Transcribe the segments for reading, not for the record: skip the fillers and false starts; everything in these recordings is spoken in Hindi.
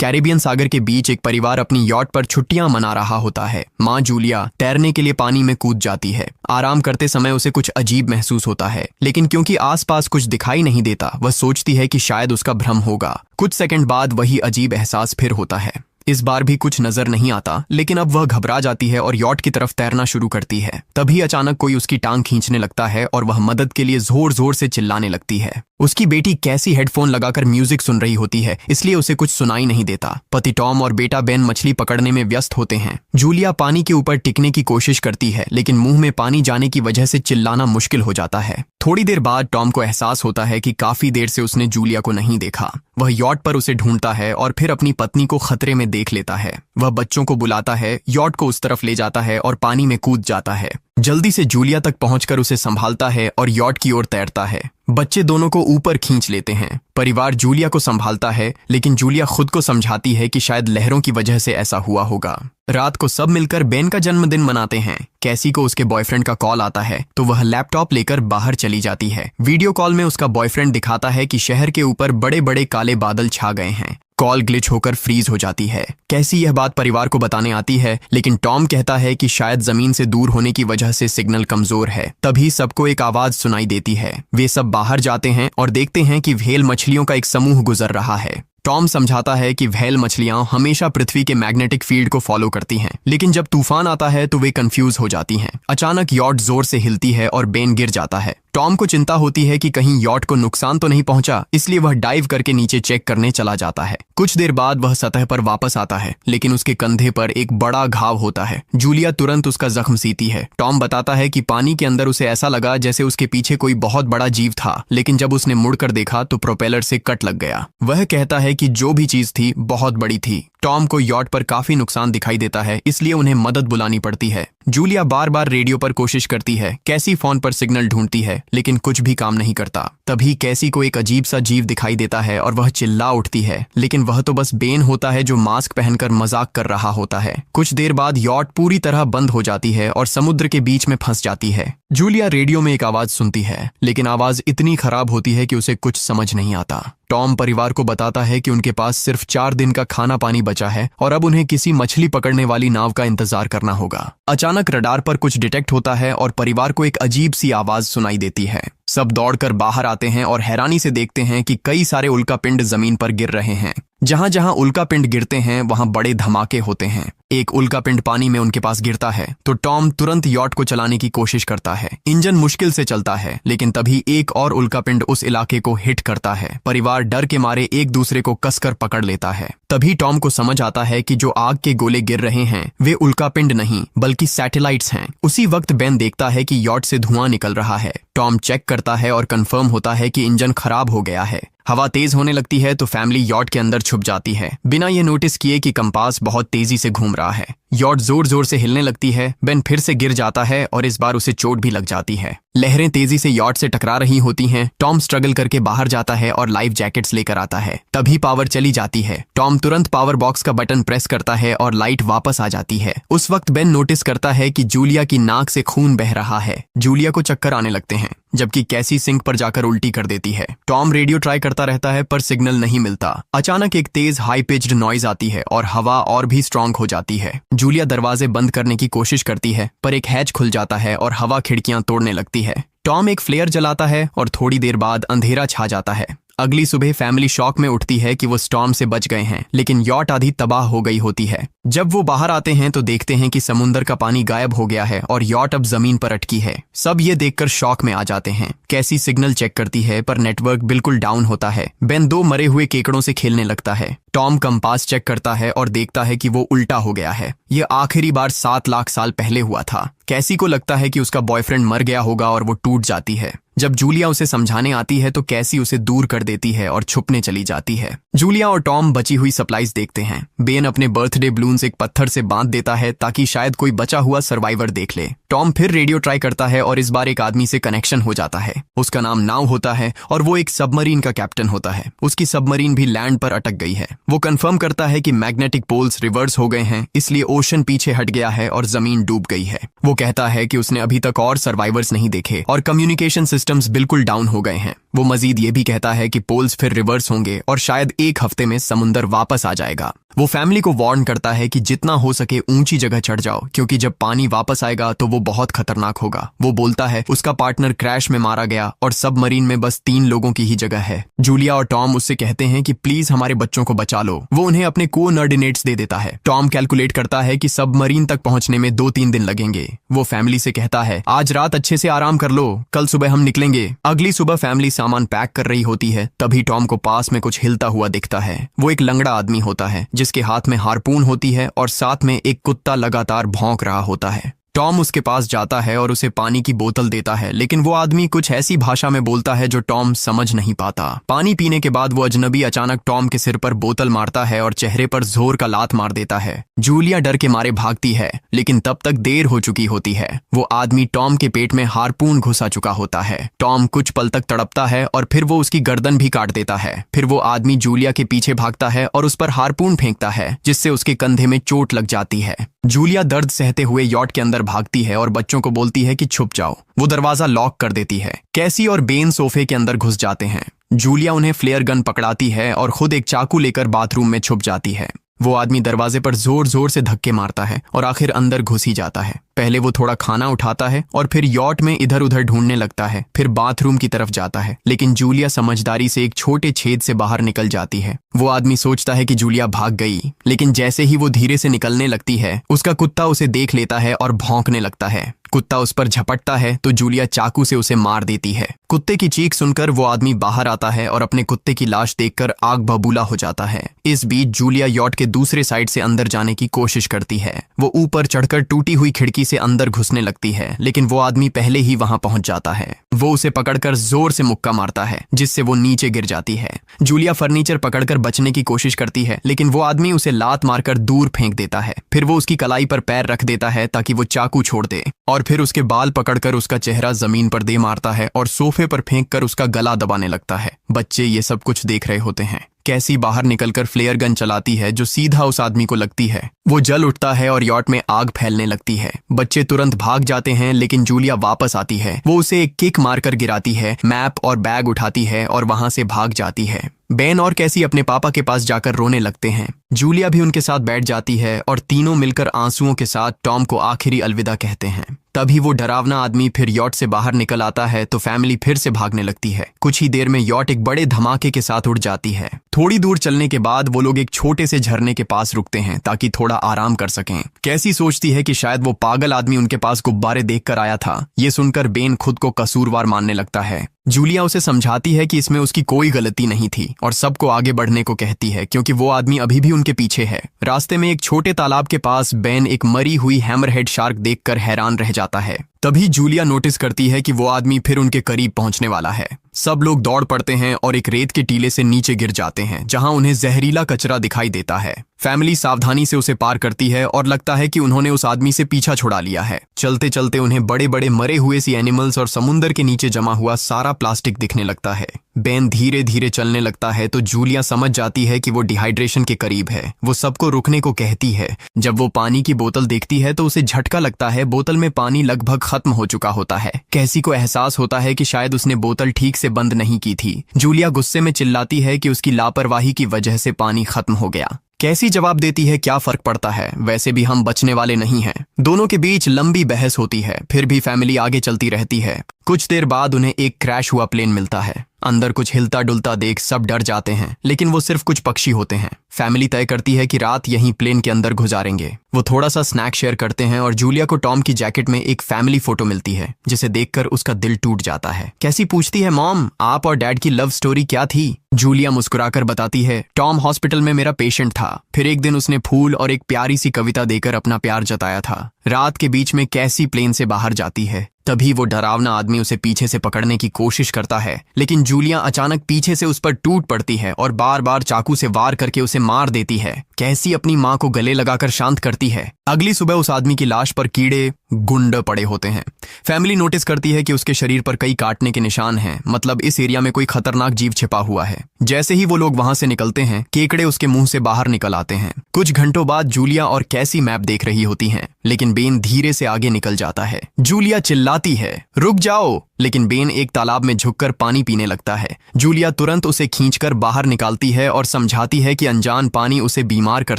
कैरिबियन सागर के बीच एक परिवार अपनी यॉट पर छुट्टियां मना रहा होता है। माँ जूलिया तैरने के लिए पानी में कूद जाती है। आराम करते समय उसे कुछ अजीब महसूस होता है, लेकिन क्योंकि आसपास कुछ दिखाई नहीं देता, वह सोचती है कि शायद उसका भ्रम होगा। कुछ सेकंड बाद वही अजीब एहसास फिर होता है। इस बार भी कुछ नजर नहीं आता, लेकिन अब वह घबरा जाती है और यॉट की तरफ तैरना शुरू करती है। तभी अचानक कोई उसकी टांग खींचने लगता है और वह मदद के लिए जोर जोर से चिल्लाने लगती है। उसकी बेटी कैसी हेडफोन लगाकर म्यूजिक सुन रही होती है, इसलिए उसे कुछ सुनाई नहीं देता। पति टॉम और बेटा बेन मछली पकड़ने में व्यस्त होते हैं। जूलिया पानी के ऊपर टिकने की कोशिश करती है, लेकिन मुंह में पानी जाने की वजह से चिल्लाना मुश्किल हो जाता है। थोड़ी देर बाद टॉम को एहसास होता है कि काफी देर से उसने जूलिया को नहीं देखा। वह यॉट पर उसे ढूंढता है और फिर अपनी पत्नी को खतरे में देख लेता है। वह बच्चों को बुलाता है, यॉट को उस तरफ ले जाता है और पानी में कूद जाता है। जल्दी से जूलिया तक पहुंचकर उसे संभालता है और यॉट की ओर तैरता है। बच्चे दोनों को ऊपर खींच लेते हैं। परिवार जूलिया को संभालता है, लेकिन जूलिया खुद को समझाती है कि शायद लहरों की वजह से ऐसा हुआ होगा। रात को सब मिलकर बेन का जन्मदिन मनाते हैं। कैसी को उसके बॉयफ्रेंड का कॉल आता है, तो वह लैपटॉप लेकर बाहर चली जाती है। वीडियो कॉल में उसका बॉयफ्रेंड दिखाता है कि शहर के ऊपर बड़े बड़े काले बादल छा गए हैं। कॉल ग्लिच होकर फ्रीज हो जाती है। कैसी यह बात परिवार को बताने आती है, लेकिन टॉम कहता है कि शायद जमीन से दूर होने की वजह से सिग्नल कमजोर है। तभी सबको एक आवाज सुनाई देती है। वे सब बाहर जाते हैं और देखते हैं कि व्हेल मछलियों का एक समूह गुजर रहा है। टॉम समझाता है कि व्हेल मछलियां हमेशा पृथ्वी के मैग्नेटिक फील्ड को फॉलो करती हैं, लेकिन जब तूफान आता है तो वे कंफ्यूज हो जाती हैं। अचानक यॉट जोर से हिलती है और बेन गिर जाता है। टॉम को चिंता होती है कि कहीं यॉट को नुकसान तो नहीं पहुंचा, इसलिए वह डाइव करके नीचे चेक करने चला जाता है। कुछ देर बाद वह सतह पर वापस आता है, लेकिन उसके कंधे पर एक बड़ा घाव होता है। जूलिया तुरंत उसका जख्म सीती है। टॉम बताता है कि पानी के अंदर उसे ऐसा लगा जैसे उसके पीछे कोई बहुत बड़ा जीव था, लेकिन जब उसने मुड़कर देखा तो प्रोपेलर से कट लग गया। वह कहता है कि जो भी चीज थी बहुत बड़ी थी। टॉम को यॉट पर काफी नुकसान दिखाई देता है, इसलिए उन्हें मदद बुलानी पड़ती है। जूलिया बार बार रेडियो पर कोशिश करती है। कैसी फोन पर सिग्नल ढूंढती है, लेकिन कुछ भी काम नहीं करता। तभी कैसी को एक अजीब सा जीव दिखाई देता है और वह चिल्ला उठती है, लेकिन वह तो बस बेन होता है जो मास्क पहनकर मजाक कर रहा होता है। कुछ देर बाद यॉट पूरी तरह बंद हो जाती है और समुद्र के बीच में फंस जाती है। जूलिया रेडियो में एक आवाज सुनती है, लेकिन आवाज इतनी खराब होती है कि उसे कुछ समझ नहीं आता। टॉम परिवार को बताता है कि उनके पास सिर्फ 4 दिन का खाना पानी बचा है और अब उन्हें किसी मछली पकड़ने वाली नाव का इंतजार करना होगा। अचानक रडार पर कुछ डिटेक्ट होता है और परिवार को एक अजीब सी आवाज सुनाई देती है। सब दौड़कर बाहर आते हैं और हैरानी से देखते हैं कि कई सारे उल्कापिंड जमीन पर गिर रहे हैं। जहां जहां उल्कापिंड गिरते हैं वहां बड़े धमाके होते हैं। एक उल्कापिंड पानी में उनके पास गिरता है तो टॉम तुरंत यॉट को चलाने की कोशिश करता है। इंजन मुश्किल से चलता है, लेकिन तभी एक और उल्कापिंड उस इलाके को हिट करता है। परिवार डर के मारे एक दूसरे को कसकर पकड़ लेता है। तभी टॉम को समझ आता है कि जो आग के गोले गिर रहे हैं वे उल्कापिंड नहीं बल्कि सैटेलाइट्स हैं। उसी वक्त बेन देखता है कि यॉट से धुआं निकल रहा है। टॉम चेक करता है और कंफर्म होता है कि इंजन खराब हो गया है। हवा तेज होने लगती है तो फैमिली यॉट के अंदर छुप जाती है, बिना ये नोटिस किए कि कंपास बहुत तेजी से घूम रहा है। यॉट जोर जोर से हिलने लगती है। बेन फिर से गिर जाता है और इस बार उसे चोट भी लग जाती है। लहरें तेजी से यॉट से टकरा रही होती हैं। टॉम स्ट्रगल करके बाहर जाता है और लाइफ जैकेट्स लेकर आता है। तभी पावर चली जाती है। टॉम तुरंत पावर बॉक्स का बटन प्रेस करता है और लाइट वापस आ जाती है। उस वक्त बेन नोटिस करता है कि जूलिया की नाक से खून बह रहा है। जूलिया को चक्कर आने लगते हैं, जबकि कैसी सिंक पर जाकर उल्टी कर देती है। टॉम रेडियो ट्राई करता रहता है पर सिग्नल नहीं मिलता। अचानक एक तेज हाई पिच्ड नॉइज आती है और हवा और भी स्ट्रांग हो जाती है। जूलिया दरवाजे बंद करने की कोशिश करती है, पर एक हैच खुल जाता है और हवा खिड़कियां तोड़ने लगती है। टॉम एक फ्लेयर जलाता है और थोड़ी देर बाद अंधेरा छा जाता है। अगली सुबह फैमिली शॉक में उठती है कि वो स्टॉर्म से बच गए हैं, लेकिन यॉट आधी तबाह हो गई होती है। जब वो बाहर आते हैं तो देखते हैं कि समुद्र का पानी गायब हो गया है और यॉट अब जमीन पर अटकी है। सब ये देखकर शॉक में आ जाते हैं। कैसी सिग्नल चेक करती है पर नेटवर्क बिल्कुल डाउन होता है। बेन 2 मरे हुए केकड़ों से खेलने लगता है। टॉम कंपास चेक करता है और देखता है कि वो उल्टा हो गया है। ये आखिरी बार 7 लाख साल पहले हुआ था। कैसी को लगता है कि उसका बॉयफ्रेंड मर गया होगा और वो टूट जाती है। जब जूलिया उसे समझाने आती है तो कैसी उसे दूर कर देती है और छुपने चली जाती है। जूलिया और टॉम बची हुई सप्लाईज देखते हैं। बेन अपने बर्थडे बलून्स एक पत्थर से बांध देता है ताकि शायद कोई बचा हुआ सर्वाइवर देख ले। टॉम फिर रेडियो ट्राई करता है और इस बार एक आदमी से कनेक्शन हो जाता है। उसका नाम नाव होता है और वो एक सबमरीन का कैप्टन होता है। उसकी सबमरीन भी लैंड पर अटक गई है। वो कंफर्म करता है कि मैग्नेटिक पोल्स रिवर्स हो गए हैं, इसलिए ओशन पीछे हट गया है और जमीन डूब गई है। वो कहता है कि उसने अभी तक और सर्वाइवर्स नहीं देखे और कम्युनिकेशन सिस्टम सिस्टम्स बिल्कुल डाउन हो गए हैं। वो मजीद ये भी कहता है कि पोल्स फिर रिवर्स होंगे और शायद एक हफ्ते में समुंदर वापस आ जाएगा। वो फैमिली को वार्न करता है कि जितना हो सके ऊंची जगह चढ़ जाओ, क्योंकि जब पानी वापस आएगा तो वो बहुत खतरनाक होगा। वो बोलता है उसका पार्टनर क्रैश में मारा गया और सबमरीन में बस 3 लोगों की ही जगह है। जूलिया और टॉम उससे कहते हैं कि प्लीज हमारे बच्चों को बचा लो। वो उन्हें अपने कोऑर्डिनेट्स दे देता है। टॉम कैलकुलेट करता है कि सबमरीन तक पहुंचने में 2-3 दिन लगेंगे। वो फैमिली से कहता है आज रात अच्छे से आराम कर लो, कल सुबह हम निकलेंगे। अगली सुबह फैमिली सामान पैक कर रही होती है, तभी टॉम को पास में कुछ हिलता हुआ दिखता है। वो एक लंगड़ा आदमी होता है जिसके हाथ में हार्पून होती है और साथ में एक कुत्ता लगातार भौंक रहा होता है। टॉम उसके पास जाता है और उसे पानी की बोतल देता है, लेकिन वो आदमी कुछ ऐसी भाषा में बोलता है जो टॉम समझ नहीं पाता। पानी पीने के बाद वो अजनबी अचानक टॉम के सिर पर बोतल मारता है और चेहरे पर जोर का लात मार देता है। जूलिया डर के मारे भागती है, लेकिन तब तक देर हो चुकी होती है। वो आदमी टॉम के पेट में हार्पून घुसा चुका होता है। टॉम कुछ पल तक तड़पता है और फिर वो उसकी गर्दन भी काट देता है। फिर वो आदमी जूलिया के पीछे भागता है और उस पर हार्पून फेंकता है, जिससे उसके कंधे में चोट लग जाती है। जूलिया दर्द सहते हुए यॉट के अंदर भागती है और बच्चों को बोलती है कि छुप जाओ। वो दरवाजा लॉक कर देती है। कैसी और बेन सोफे के अंदर घुस जाते हैं। जूलिया उन्हें फ्लेयर गन पकड़ाती है और खुद एक चाकू लेकर बाथरूम में छुप जाती है। वो आदमी दरवाजे पर जोर जोर से धक्के मारता है और आखिर अंदर घुस ही जाता है। पहले वो थोड़ा खाना उठाता है और फिर यॉट में इधर उधर ढूंढने लगता है, फिर बाथरूम की तरफ जाता है, लेकिन जूलिया समझदारी से एक छोटे छेद से बाहर निकल जाती है। वो आदमी सोचता है कि जूलिया भाग गई, लेकिन जैसे ही वो धीरे से निकलने लगती है, उसका कुत्ता उसे देख लेता है और भौंकने लगता है। कुत्ता उस पर झपटता है तो जूलिया चाकू से उसे मार देती है। कुत्ते की चीख सुनकर वो आदमी बाहर आता है और अपने कुत्ते की लाश देखकर आग बबूला हो जाता है। इस बीच जूलिया यॉट के दूसरे साइड से अंदर जाने की कोशिश करती है। वो ऊपर चढ़कर टूटी हुई खिड़की से अंदर घुसने लगती है, लेकिन वो आदमी पहले ही वहां पहुंच जाता है। वो उसे पकड़कर जोर से मुक्का मारता है, जिससे वो नीचे गिर जाती है। जूलिया फर्नीचर पकड़कर बचने की कोशिश करती है, लेकिन वो आदमी उसे लात मारकर दूर फेंक देता है। फिर वो उसकी कलाई पर पैर रख देता है ताकि वो चाकू छोड़ दे, और फिर उसके बाल पकड़कर उसका चेहरा जमीन पर दे मारता है और सोफे पर फेंककर उसका गला दबाने लगता है। बच्चे ये सब कुछ देख रहे होते हैं। कैसी बाहर निकलकर फ्लेयर गन चलाती है जो सीधा उस आदमी को लगती है। वो जल उठता है और यॉट में आग फैलने लगती है। बच्चे तुरंत भाग जाते हैं, लेकिन जूलिया वापस आती है। वो उसे एक किक मारकर गिराती है, मैप और बैग उठाती है और वहां से भाग जाती है। बेन और कैसी अपने पापा के पास जाकर रोने लगते हैं। जूलिया भी उनके साथ बैठ जाती है और तीनों मिलकर आंसुओं के साथ टॉम को आखिरी अलविदा कहते हैं। तभी वो डरावना आदमी फिर यॉट से बाहर निकल आता है तो फैमिली फिर से भागने लगती है। कुछ ही देर में यॉट एक बड़े धमाके के साथ उड़ जाती है। थोड़ी दूर चलने के बाद वो लोग एक छोटे से झरने के पास रुकते हैं ताकि थोड़ा आराम कर सकें। कैसी सोचती है कि शायद वो पागल आदमी उनके पास गुब्बारे देखकर आया था। ये सुनकर बेन खुद को कसूरवार मानने लगता है। जूलिया उसे समझाती है कि इसमें उसकी कोई गलती नहीं थी और सबको आगे बढ़ने को कहती है, क्योंकि वो आदमी अभी भी उनके पीछे है। रास्ते में एक छोटे तालाब के पास बेन एक मरी हुई हैमरहेड शार्क देखकर हैरान रह जाता है। तभी जूलिया नोटिस करती है कि वो आदमी फिर उनके करीब पहुंचने वाला है। सब लोग दौड़ पड़ते हैं और एक रेत के टीले से नीचे गिर जाते हैं, जहां उन्हें जहरीला कचरा दिखाई देता है। फैमिली सावधानी से उसे पार करती है और लगता है कि उन्होंने उस आदमी से पीछा छुड़ा लिया है। चलते चलते उन्हें बड़े बड़े मरे हुए सी एनिमल्स और समुंदर के नीचे जमा हुआ सारा प्लास्टिक दिखने लगता है। बेन धीरे धीरे चलने लगता है तो जूलिया समझ जाती है कि वो डिहाइड्रेशन के करीब है। वो सबको रुकने को कहती है। जब वो पानी की बोतल देखती है तो उसे झटका लगता है। बोतल में पानी लगभग खत्म हो चुका होता है। कैसी को एहसास होता है कि शायद उसने बोतल ठीक से बंद नहीं की थी। जूलिया गुस्से में चिल्लाती है कि उसकी लापरवाही की वजह से पानी खत्म हो गया। कैसी जवाब देती है, क्या फर्क पड़ता है, वैसे भी हम बचने वाले नहीं हैं। दोनों के बीच लंबी बहस होती है, फिर भी फैमिली आगे चलती रहती है। कुछ देर बाद उन्हें एक क्रैश हुआ प्लेन मिलता है। अंदर कुछ हिलता डुलता देख सब डर जाते हैं, लेकिन वो सिर्फ कुछ पक्षी होते हैं। फैमिली तय करती है कि रात यहीं प्लेन के अंदर गुजारेंगे। वो थोड़ा सा स्नैक शेयर करते हैं और जूलिया को टॉम की जैकेट में एक फैमिली फोटो मिलती है, जिसे देखकर उसका दिल टूट जाता है। कैसी पूछती है, मॉम आप और डैड की लव स्टोरी क्या थी? जूलिया मुस्कुराकर बताती है, टॉम हॉस्पिटल में मेरा पेशेंट था। फिर एक दिन उसने फूल और एक प्यारी सी कविता देकर अपना प्यार जताया था। रात के बीच में कैसी प्लेन से बाहर जाती है। तभी वो डरावना आदमी उसे पीछे से पकड़ने की कोशिश करता है, लेकिन जूलिया अचानक पीछे से उस पर टूट पड़ती है और बार बार चाकू से वार करके उसे मार देती है। कैसी अपनी माँ को गले लगाकर शांत करती है। अगली सुबह उस आदमी की लाश पर कीड़े गुंड पड़े होते हैं। फैमिली नोटिस करती है कि उसके शरीर पर कई काटने के निशान हैं, मतलब इस एरिया में कोई खतरनाक जीव छिपा हुआ है। जैसे ही वो लोग वहां से निकलते हैं, केकड़े उसके मुंह से बाहर निकल आते हैं। कुछ घंटों बाद जूलिया और कैसी मैप देख रही होती हैं, लेकिन बेन धीरे से आगे निकल जाता है। जूलिया चिल्लाती है, रुक जाओ, लेकिन बेन एक तालाब में झुककर पानी पीने लगता है। जूलिया तुरंत उसे खींचकर बाहर निकालती है और समझाती है कि अनजान पानी उसे बीमार कर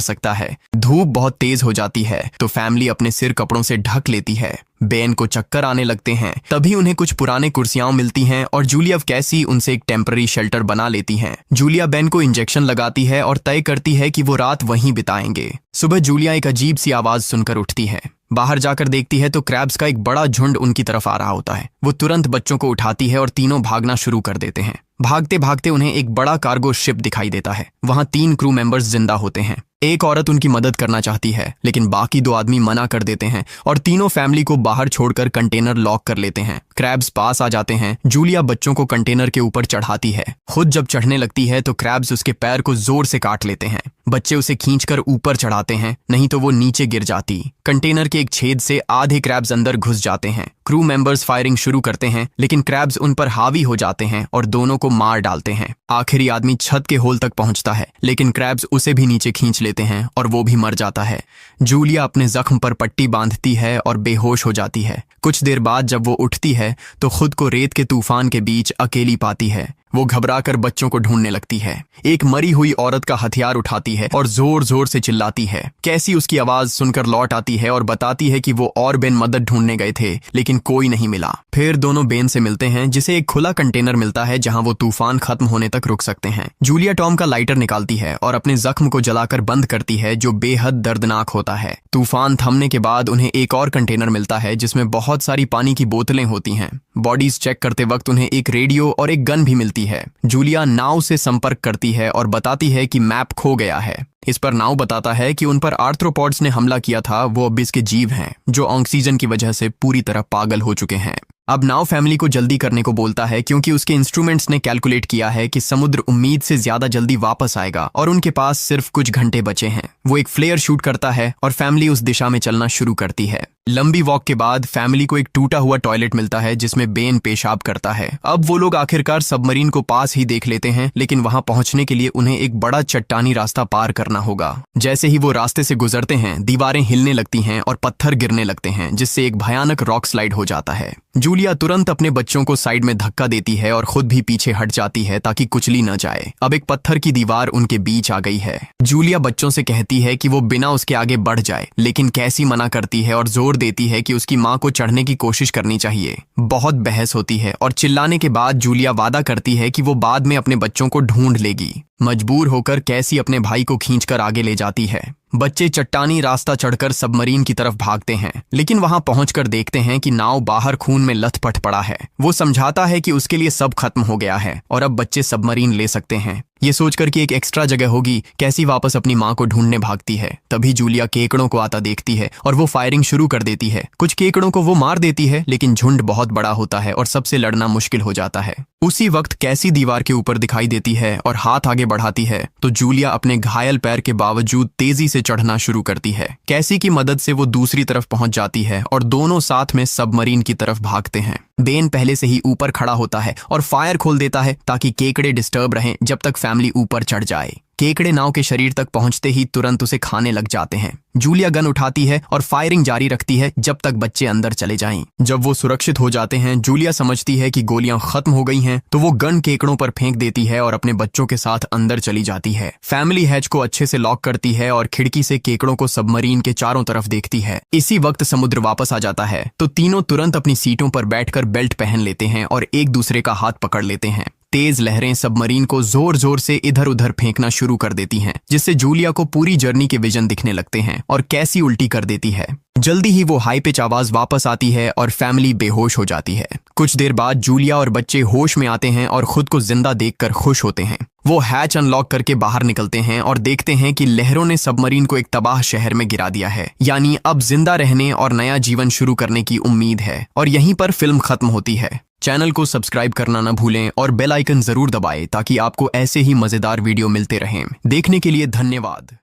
सकता है। धूप बहुत तेज हो जाती है तो फैमिली अपने सिर कपड़ों से ढक लेती है। बेन को चक्कर आने लगते हैं। तभी उन्हें कुछ पुराने कुर्सियां मिलती हैं और जूलिया कैसी उनसे एक टेम्पररी शेल्टर बना लेती हैं। जूलिया बेन को इंजेक्शन लगाती है और तय करती है कि वो रात वहीं बिताएंगे। सुबह जूलिया एक अजीब सी आवाज सुनकर उठती है। बाहर जाकर देखती है तो क्रैब्स का एक बड़ा झुंड उनकी तरफ आ रहा होता है। वो तुरंत बच्चों को उठाती है और तीनों भागना शुरू कर देते हैं। भागते भागते उन्हें एक बड़ा कार्गो शिप दिखाई देता है। वहां 3 क्रू मेंबर्स जिंदा होते हैं। एक औरत उनकी मदद करना चाहती है लेकिन बाकी 2 आदमी मना कर देते हैं और तीनों फैमिली को बाहर छोड़कर कंटेनर लॉक कर लेते हैं। क्रैब्स पास आ जाते हैं। जूलिया बच्चों को कंटेनर के ऊपर चढ़ाती है। खुद जब चढ़ने लगती है तो क्रैब्स उसके पैर को जोर से काट लेते हैं। बच्चे उसे खींचकर ऊपर चढ़ाते हैं, नहीं तो वो नीचे गिर जाती। कंटेनर के एक छेद से आधे क्रैब्स अंदर घुस जाते हैं। क्रू मेंबर्स फायरिंग शुरू करते हैं लेकिन क्रैब्स उन पर हावी हो जाते हैं और दोनों को मार डालते हैं। आखिरी आदमी छत के होल तक पहुंचता है लेकिन क्रैब्स उसे भी नीचे खींच लेते हैं और वो भी मर जाता है। जूलिया अपने जख्म पर पट्टी बांधती है और बेहोश हो जाती है। कुछ देर बाद जब वो उठती है तो खुद को रेत के तूफान के बीच अकेली पाती है। वो घबराकर बच्चों को ढूंढने लगती है। एक मरी हुई औरत का हथियार उठाती है और जोर जोर से चिल्लाती है। कैसी उसकी आवाज सुनकर लौट आती है और बताती है कि वो और बेन मदद ढूंढने गए थे लेकिन कोई नहीं मिला। फिर दोनों बेन से मिलते हैं जिसे एक खुला कंटेनर मिलता है जहां वो तूफान खत्म होने तक रुक सकते हैं। जूलिया टॉम का लाइटर निकालती है और अपने जख्म को जलाकर बंद करती है जो बेहद दर्दनाक होता है। तूफान थमने के बाद उन्हें एक और कंटेनर मिलता है जिसमें बहुत सारी पानी की बोतलें होती हैं। बॉडीज चेक करते वक्त उन्हें एक रेडियो और एक गन भी मिलती है। जूलिया नाव से संपर्क करती है और बताती है कि मैप खो गया है। इस पर नाव बताता है कि उन पर आर्थ्रोपॉड्स ने हमला किया था, वो अब इसके जीव हैं जो ऑक्सीजन की वजह से पूरी तरह पागल हो चुके हैं। अब नाव फैमिली को जल्दी करने को बोलता है क्योंकि उसके इंस्ट्रूमेंट्स ने कैलकुलेट किया है कि समुद्र उम्मीद से ज्यादा जल्दी वापस आएगा और उनके पास सिर्फ कुछ घंटे बचे हैं। वो एक फ्लेयर शूट करता है और फैमिली उस दिशा में चलना शुरू करती है। लंबी वॉक के बाद फैमिली को एक टूटा हुआ टॉयलेट मिलता है जिसमें बेन पेशाब करता है। अब वो लोग आखिरकार सबमरीन को पास ही देख लेते हैं लेकिन वहां पहुंचने के लिए उन्हें एक बड़ा चट्टानी रास्ता पार करना होगा। जैसे ही वो रास्ते से गुजरते हैं दीवारें हिलने लगती हैं और पत्थर गिरने लगते हैं जिससे एक भयानक रॉक स्लाइड हो जाता है। जूलिया तुरंत अपने बच्चों को साइड में धक्का देती है और खुद भी पीछे हट जाती है ताकि कुचली न जाए। अब एक पत्थर की दीवार उनके बीच आ गई है। जूलिया बच्चों से कहती है कि वो बिना उसके आगे बढ़ जाए लेकिन कैसी मना करती है और जोर देती है कि उसकी मां को चढ़ने की कोशिश करनी चाहिए। बहुत बहस होती है और चिल्लाने के बाद जूलिया वादा करती है कि वो बाद में अपने बच्चों को ढूंढ लेगी। मजबूर होकर कैसी अपने भाई को खींचकर आगे ले जाती है। बच्चे चट्टानी रास्ता चढ़कर सबमरीन की तरफ भागते हैं लेकिन वहां पहुंचकर देखते हैं कि नाव बाहर खून में लथपथ पड़ा है। वो समझाता है कि उसके लिए सब खत्म हो गया है और अब बच्चे सबमरीन ले सकते हैं। ये सोचकर कि एक एक्स्ट्रा जगह होगी कैसी वापस अपनी मां को ढूंढने भागती है। तभी जूलिया केकड़ों को आता देखती है और वो फायरिंग शुरू कर देती है। कुछ केकड़ों को वो मार देती है लेकिन झुंड बहुत बड़ा होता है और सबसे लड़ना मुश्किल हो जाता है। उसी वक्त कैसी दीवार के ऊपर दिखाई देती है और हाथ आगे बढ़ाती है तो जूलिया अपने घायल पैर के बावजूद तेजी से चढ़ना शुरू करती है। कैसी की मदद से वो दूसरी तरफ पहुंच जाती है और दोनों साथ में सबमरीन की तरफ भागते हैं। बेन पहले से ही ऊपर खड़ा होता है और फायर खोल देता है ताकि केकड़े डिस्टर्ब रहें जब तक फैमिली ऊपर चढ़ जाए। केकड़े नाव के शरीर तक पहुंचते ही तुरंत उसे खाने लग जाते हैं। जूलिया गन उठाती है और फायरिंग जारी रखती है जब तक बच्चे अंदर चले जाएं। जब वो सुरक्षित हो जाते हैं जूलिया समझती है कि गोलियां खत्म हो गई हैं तो वो गन केकड़ों पर फेंक देती है और अपने बच्चों के साथ अंदर चली जाती है। फैमिली हैच को अच्छे से लॉक करती है और खिड़की से केकड़ों को सबमरीन के चारों तरफ देखती है। इसी वक्त समुद्र वापस आ जाता है तो तीनों तुरंत अपनी सीटों पर बैठकर बेल्ट पहन लेते हैं और एक दूसरे का हाथ पकड़ लेते हैं। तेज लहरें सबमरीन को जोर जोर से इधर उधर फेंकना शुरू कर देती हैं जिससे जूलिया को पूरी जर्नी के विजन दिखने लगते हैं और कैसी उल्टी कर देती है। जल्दी ही वो हाई पिच आवाज वापस आती है और फैमिली बेहोश हो जाती है। कुछ देर बाद जूलिया और बच्चे होश में आते हैं और खुद को जिंदा देखकर खुश होते हैं। वो हैच अनलॉक करके बाहर निकलते हैं और देखते हैं कि लहरों ने सबमरीन को एक तबाह शहर में गिरा दिया है। यानी अब जिंदा रहने और नया जीवन शुरू करने की उम्मीद है। और यहीं पर फिल्म खत्म होती है। चैनल को सब्सक्राइब करना न भूलें और बेल आइकन जरूर दबाएं ताकि आपको ऐसे ही मजेदार वीडियो मिलते रहें। देखने के लिए धन्यवाद।